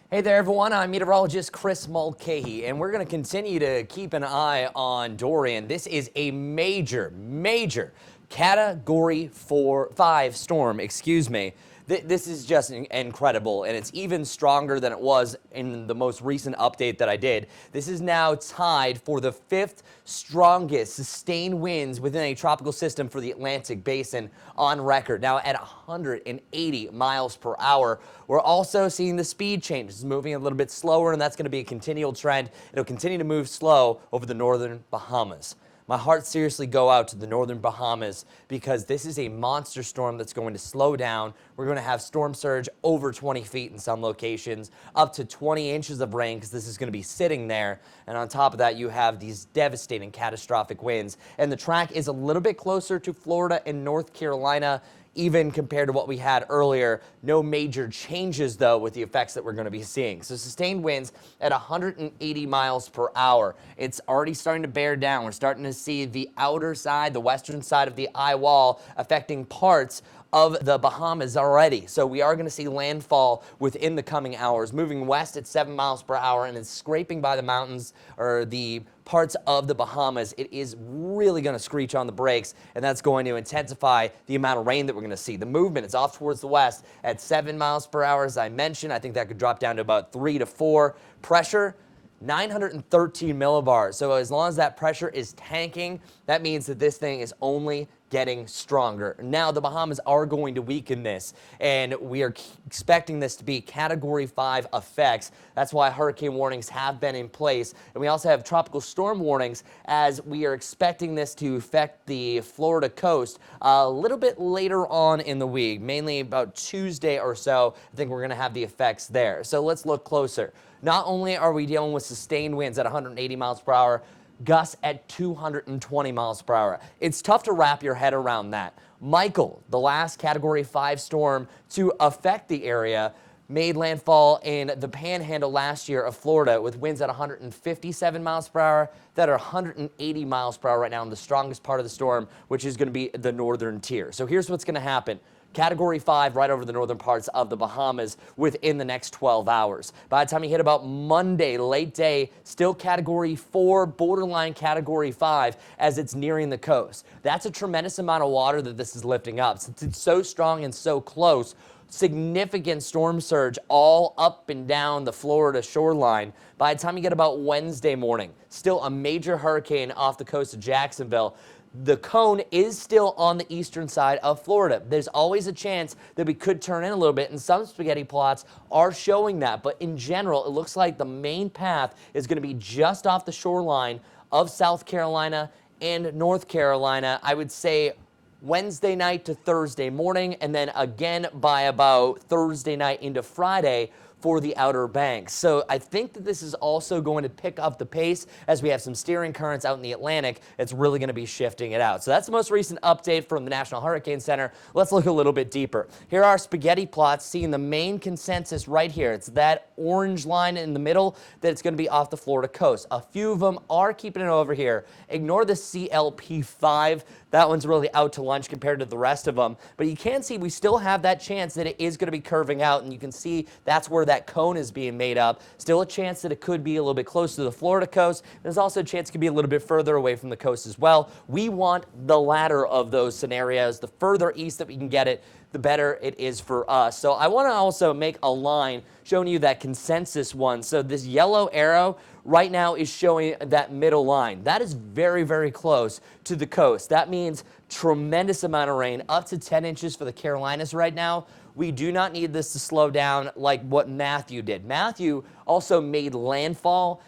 Hey there, everyone. I'm meteorologist Chris Mulcahy, and we're going to continue to keep an eye on Dorian. This is a major Category 5 storm, This is just incredible, and it's even stronger than it was in the most recent update that I did. This is now tied for the 5th strongest sustained winds within a tropical system for the Atlantic Basin on record, now at 180 miles per hour. We're also seeing the speed change. It's moving a little bit slower, and that's going to be a continual trend. It'll continue to move slow over the northern Bahamas. My heart seriously go out to the northern Bahamas because this is a monster storm that's going to slow down. We're going to have storm surge over 20 feet in some locations, up to 20 inches of rain because this is going to be sitting there. And on top of that, you have these devastating catastrophic winds. And the track is a little bit closer to Florida and North Carolina, even compared to what we had earlier. No major changes, though, with the effects that we're going to be seeing. So sustained winds at 180 miles per hour. It's already starting to bear down. We're starting to see the outer side, the western side of the eye wall affecting parts of the Bahamas already. So we are going to see landfall within the coming hours, moving west at 7 miles per hour and then scraping by the mountains or the parts of the Bahamas. It is really going to screech on the brakes, and that's going to intensify the amount of rain that we're going to see. The movement is off towards the west at 7 miles per hour, as I mentioned. I think that could drop down to about 3 to 4. Pressure, 913 millibars. So as long as that pressure is tanking, that means that this thing is only getting stronger. Now, the Bahamas are going to weaken this, and we are expecting this to be Category 5 effects. That's why hurricane warnings have been in place. And we also have tropical storm warnings, as we are expecting this to affect the Florida coast a little bit later on in the week, mainly about Tuesday or so. I think we're going to have the effects there. So let's look closer. Not only are we dealing with sustained winds at 180 miles per hour, gusts at 220 miles per hour. It's tough to wrap your head around that. Michael, the last Category 5 storm to affect the area, made landfall in the panhandle last year of Florida with winds at 157 miles per hour that are 180 miles per hour right now in the strongest part of the storm, which is going to be the northern tier. So here's what's going to happen. Category 5 right over the northern parts of the Bahamas within the next 12 hours. By the time you hit about Monday, late day, still Category 4, borderline Category 5 as it's nearing the coast. That's a tremendous amount of water that this is lifting up. Since it's so strong and so close, significant storm surge all up and down the Florida shoreline. By the time you get about Wednesday morning, still a major hurricane off the coast of Jacksonville. The cone is still on the eastern side of Florida. There's always a chance that we could turn in a little bit, and some spaghetti plots are showing that. But in general, it looks like the main path is going to be just off the shoreline of South Carolina and North Carolina. I would say Wednesday night to Thursday morning, and then again by about Thursday night into Friday for the Outer Banks. So I think that this is also going to pick up the pace as we have some steering currents out in the Atlantic. It's really going to be shifting it out. So that's the most recent update from the National Hurricane Center. Let's look a little bit deeper. Here are spaghetti plots seeing the main consensus right here. It's that orange line in the middle that it's going to be off the Florida coast. A few of them are keeping it over here. Ignore the CLP5. That one's really out to lunch compared to the rest of them. But you can see we still have that chance that it is going to be curving out, and you can see that's where that cone is being made up. Still a chance that it could be a little bit close to the Florida coast. There's also a chance it could be a little bit further away from the coast as well. We want the latter of those scenarios. The further east that we can get it, the better it is for us. So I want to also make a line showing you that consensus one. So this yellow arrow right now is showing that middle line. That is very, very close to the coast. That means tremendous amount of rain, up to 10 inches for the Carolinas right now. We do not need this to slow down like what Matthew did. Matthew also made landfall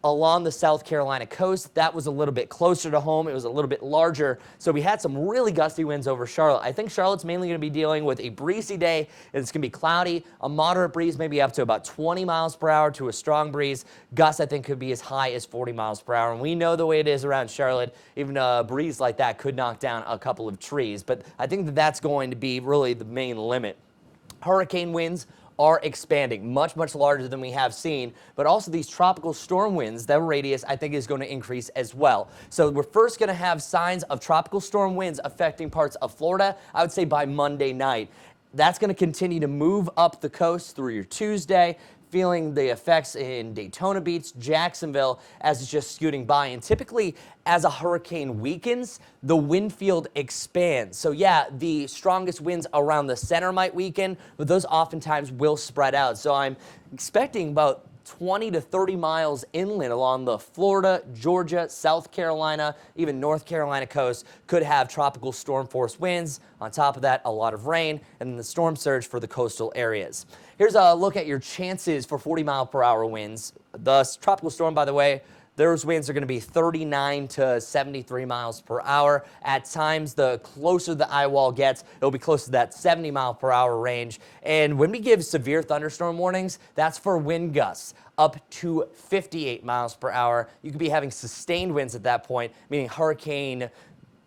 along the South Carolina coast. That was a little bit closer to home. It was a little bit larger. So we had some really gusty winds over Charlotte. I think Charlotte's mainly going to be dealing with a breezy day. It's going to be cloudy, a moderate breeze, maybe up to about 20 miles per hour to a strong breeze. Gusts, I think, could be as high as 40 miles per hour. And we know the way it is around Charlotte. Even a breeze like that could knock down a couple of trees. But I think that that's going to be really the main limit. Hurricane winds are expanding, much, much larger than we have seen, but also these tropical storm winds, their radius, I think, is going to increase as well. So we're first going to have signs of tropical storm winds affecting parts of Florida, I would say by Monday night. That's going to continue to move up the coast through your Tuesday, feeling the effects in Daytona Beach, Jacksonville, as it's just scooting by. And typically, as a hurricane weakens, the wind field expands. So yeah, the strongest winds around the center might weaken, but those oftentimes will spread out. So I'm expecting about 20 to 30 miles inland along the Florida, Georgia, South Carolina, even North Carolina coast could have tropical storm force winds. On top of that, a lot of rain and then the storm surge for the coastal areas. Here's a look at your chances for 40-mile-per-hour winds. The tropical storm, by the way, those winds are going to be 39 to 73 miles per hour. At times, the closer the eye wall gets, it'll be close to that 70-mile-per-hour range. And when we give severe thunderstorm warnings, that's for wind gusts up to 58 miles per hour. You could be having sustained winds at that point, meaning hurricane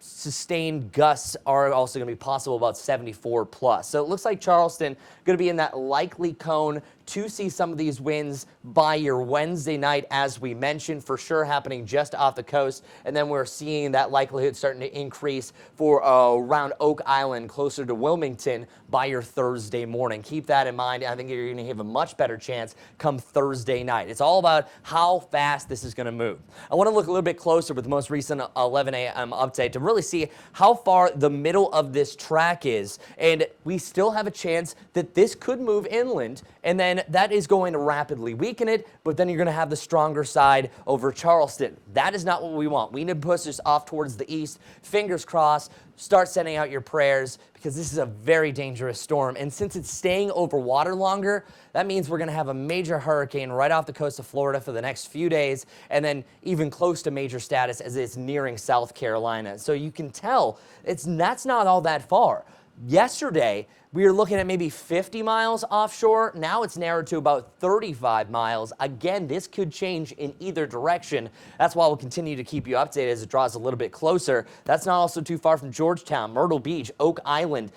sustained gusts are also going to be possible, about 74 plus. So it looks like Charleston going to be in that likely cone to see some of these winds by your Wednesday night, as we mentioned, for sure happening just off the coast. And then we're seeing that likelihood starting to increase for around Oak Island, closer to Wilmington, by your Thursday morning. Keep that in mind. I think you're going to have a much better chance come Thursday night. It's all about how fast this is going to move. I want to look a little bit closer with the most recent 11 a.m. update to really see how far the middle of this track is. And we still have a chance that this could move inland, and then that is going to rapidly weaken it, but then you're going to have the stronger side over Charleston. That is not what we want. We need to push this off towards the east. Fingers crossed. Start sending out your prayers, because this is a very dangerous storm. And since it's staying over water longer, that means we're going to have a major hurricane right off the coast of Florida for the next few days, and then even close to major status as it's nearing South Carolina. So you can tell that's not all that far. Yesterday, we were looking at maybe 50 miles offshore. Now it's narrowed to about 35 miles. Again, this could change in either direction. That's why we'll continue to keep you updated as it draws a little bit closer. That's not also too far from Georgetown, Myrtle Beach, Oak Island,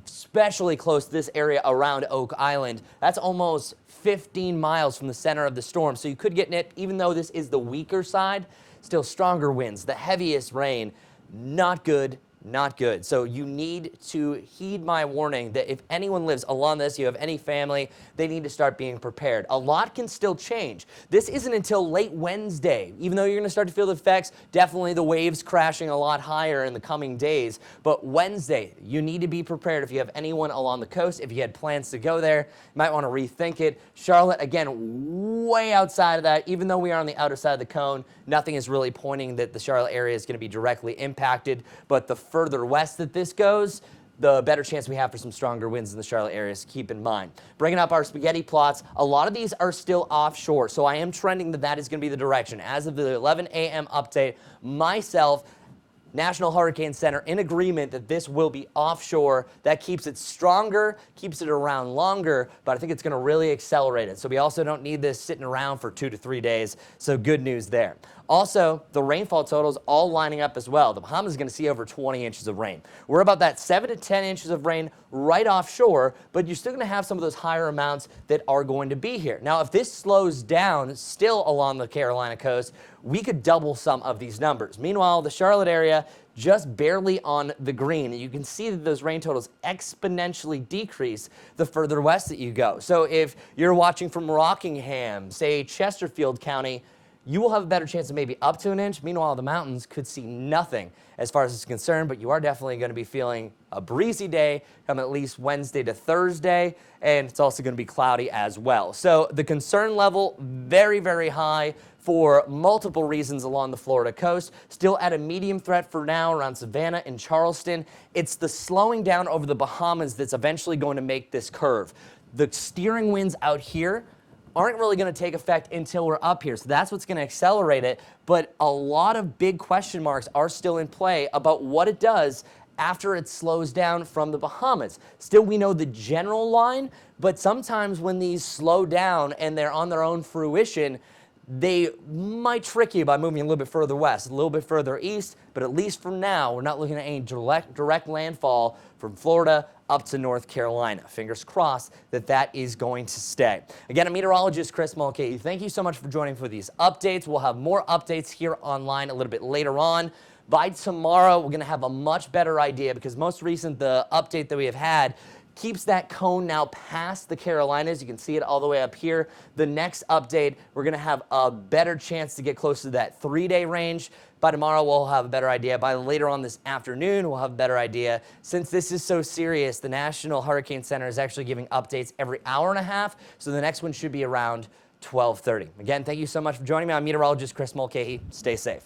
especially close to this area around Oak Island. That's almost 15 miles from the center of the storm. So you could get nipped, even though this is the weaker side, still stronger winds, the heaviest rain. Not good. Not good. So you need to heed my warning that if anyone lives along this, you have any family, they need to start being prepared. A lot can still change. This isn't until late Wednesday. Even though you're going to start to feel the effects, definitely the waves crashing a lot higher in the coming days. But Wednesday, you need to be prepared if you have anyone along the coast. If you had plans to go there, you might want to rethink it. Charlotte, again, way outside of that. Even though we are on the outer side of the cone, nothing is really pointing that the Charlotte area is going to be directly impacted. But the further west that this goes, the better chance we have for some stronger winds in the Charlotte area, so keep in mind. Bringing up our spaghetti plots, a lot of these are still offshore, so I am trending that is going to be the direction. As of the 11 a.m. update, myself, National Hurricane Center in agreement that this will be offshore. That keeps it stronger, keeps it around longer, but I think it's going to really accelerate it. So we also don't need this sitting around for 2 to 3 days, so good news there. Also, the rainfall totals all lining up as well. The Bahamas is going to see over 20 inches of rain. We're about that 7 to 10 inches of rain right offshore, but you're still going to have some of those higher amounts that are going to be here. Now, if this slows down still along the Carolina coast, we could double some of these numbers. Meanwhile, the Charlotte area just barely on the green. You can see that those rain totals exponentially decrease the further west that you go. So if you're watching from Rockingham, say Chesterfield County, you will have a better chance of maybe up to an inch. Meanwhile, the mountains could see nothing as far as it's concerned, but you are definitely going to be feeling a breezy day come at least Wednesday to Thursday, and it's also going to be cloudy as well. So the concern level, very, very high for multiple reasons along the Florida coast. Still at a medium threat for now around Savannah and Charleston. It's the slowing down over the Bahamas that's eventually going to make this curve. The steering winds out here aren't really going to take effect until we're up here. So that's what's going to accelerate it. But a lot of big question marks are still in play about what it does after it slows down from the Bahamas. Still, we know the general line, but sometimes when these slow down and they're on their own fruition, they might trick you by moving a little bit further west, a little bit further east, but at least for now, we're not looking at any direct landfall from Florida up to North Carolina. Fingers crossed that is going to stay. Again, I'm meteorologist Chris Mulcahy. Thank you so much for joining for these updates. We'll have more updates here online a little bit later on. By tomorrow, we're going to have a much better idea because most recent, the update that we have had keeps that cone now past the Carolinas. You can see it all the way up here. The next update, we're going to have a better chance to get close to that 3-day range. By tomorrow, we'll have a better idea. By later on this afternoon, we'll have a better idea. Since this is so serious, the National Hurricane Center is actually giving updates every hour and a half, so the next one should be around 12:30. Again, thank you so much for joining me. I'm meteorologist Chris Mulcahy. Stay safe.